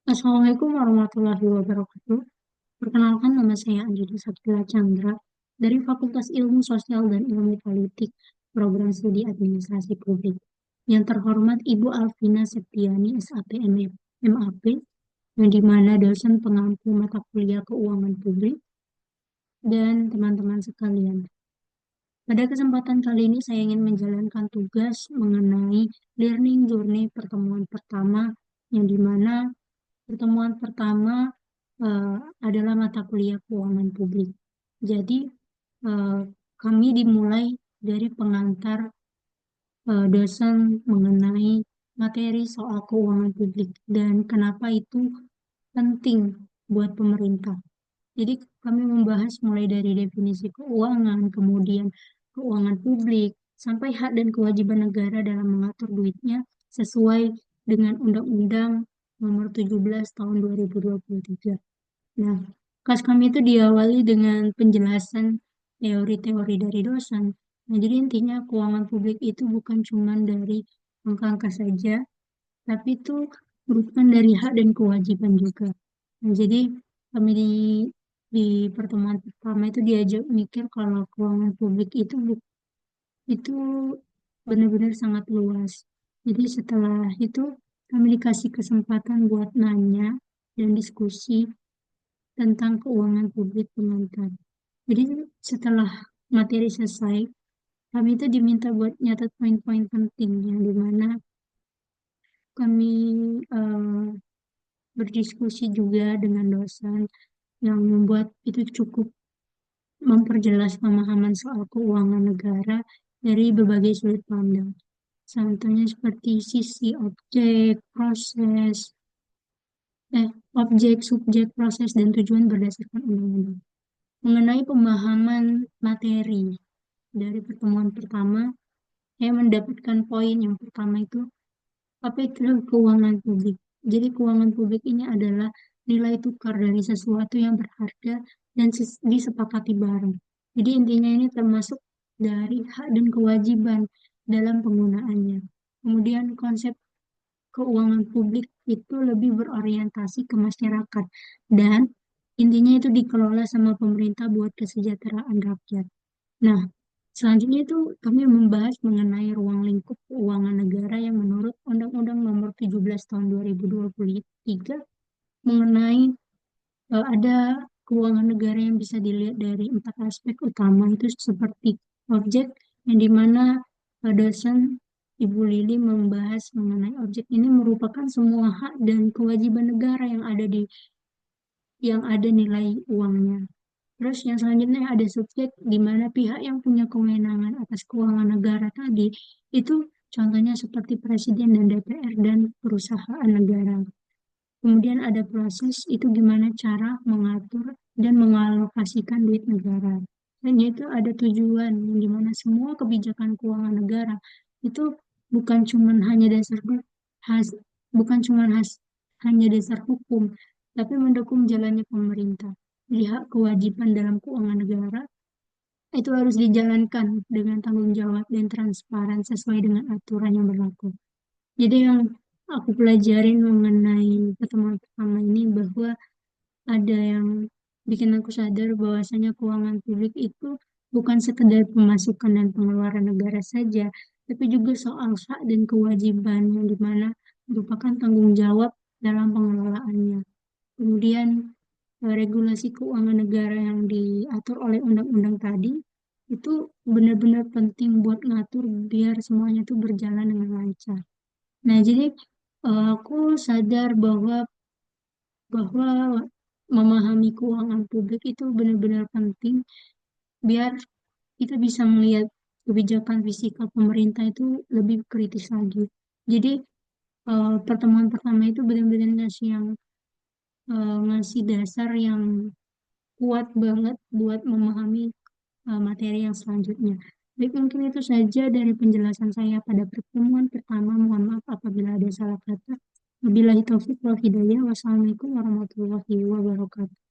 Assalamualaikum warahmatullahi wabarakatuh. Perkenalkan, nama saya Anjali Satkila Chandra dari Fakultas Ilmu Sosial dan Ilmu Politik, Program Studi Administrasi Publik. Yang terhormat Ibu Alvina Septiani, SAP MAP, yang di mana dosen pengampu mata kuliah Keuangan Publik dan teman-teman sekalian. Pada kesempatan kali ini saya ingin menjalankan tugas mengenai learning journey pertemuan pertama, yang di mana pertemuan pertama eh, adalah mata kuliah keuangan publik. Jadi, eh, kami dimulai dari pengantar dosen mengenai materi soal keuangan publik dan kenapa itu penting buat pemerintah. Jadi, kami membahas mulai dari definisi keuangan, kemudian keuangan publik, sampai hak dan kewajiban negara dalam mengatur duitnya sesuai dengan Undang-Undang Nomor 17 Tahun 2023. Nah, kelas kami itu diawali dengan penjelasan teori-teori dari dosen. Nah, jadi intinya keuangan publik itu bukan cuma dari angka-angka saja, tapi itu merupakan dari hak dan kewajiban juga. Nah, jadi kami di pertemuan pertama itu diajak mikir kalau keuangan publik itu benar-benar sangat luas. Jadi setelah itu kami dikasih kesempatan buat nanya dan diskusi tentang keuangan publik pengantar. Jadi setelah materi selesai, kami itu diminta buat nyatat poin-poin penting yang dimana kami eh, berdiskusi juga dengan dosen yang membuat itu cukup memperjelas pemahaman soal keuangan negara dari berbagai sudut pandang. Contohnya seperti sisi objek, proses, objek, subjek, proses, dan tujuan berdasarkan undang-undang. Mengenai pemahaman materi dari pertemuan pertama, saya mendapatkan poin yang pertama itu, apa itu keuangan publik? Jadi keuangan publik ini adalah nilai tukar dari sesuatu yang berharga dan disepakati bareng. Jadi intinya ini termasuk dari hak dan kewajiban dalam penggunaannya. Kemudian konsep keuangan publik itu lebih berorientasi ke masyarakat dan intinya itu dikelola sama pemerintah buat kesejahteraan rakyat. Nah, selanjutnya itu kami membahas mengenai ruang lingkup keuangan negara yang menurut Undang-Undang Nomor 17 Tahun 2023 mengenai ada keuangan negara yang bisa dilihat dari empat aspek utama itu seperti objek yang dimana dosen Ibu Lili membahas mengenai objek ini merupakan semua hak dan kewajiban negara yang ada nilai uangnya. Terus yang selanjutnya ada subjek di mana pihak yang punya kewenangan atas keuangan negara tadi itu contohnya seperti Presiden dan DPR dan perusahaan negara. Kemudian ada proses, itu gimana cara mengatur dan mengalokasikan duit negara. Dan itu ada tujuan, yang dimana semua kebijakan keuangan negara itu bukan cuma hanya has, bukan cuma hanya dasar hukum, tapi mendukung jalannya pemerintah. Jadi hak kewajiban dalam keuangan negara itu harus dijalankan dengan tanggung jawab dan transparan sesuai dengan aturan yang berlaku. Jadi yang aku pelajarin mengenai pertemuan pertama ini bahwa ada yang bikin aku sadar bahwasanya keuangan publik itu bukan sekedar pemasukan dan pengeluaran negara saja, tapi juga soal hak dan kewajiban yang dimana merupakan tanggung jawab dalam pengelolaannya. Kemudian regulasi keuangan negara yang diatur oleh undang-undang tadi itu benar-benar penting buat ngatur biar semuanya itu berjalan dengan lancar. Nah, jadi aku sadar bahwa memahami keuangan publik itu benar-benar penting biar kita bisa melihat kebijakan fiskal pemerintah itu lebih kritis lagi. Jadi pertemuan pertama itu benar-benar ngasih dasar yang kuat banget buat memahami materi yang selanjutnya. Baik, mungkin itu saja dari penjelasan saya pada pertemuan pertama. Mohon maaf apabila ada salah kata. Wabillahi taufiq wal hidayah. Wassalamualaikum warahmatullahi wabarakatuh.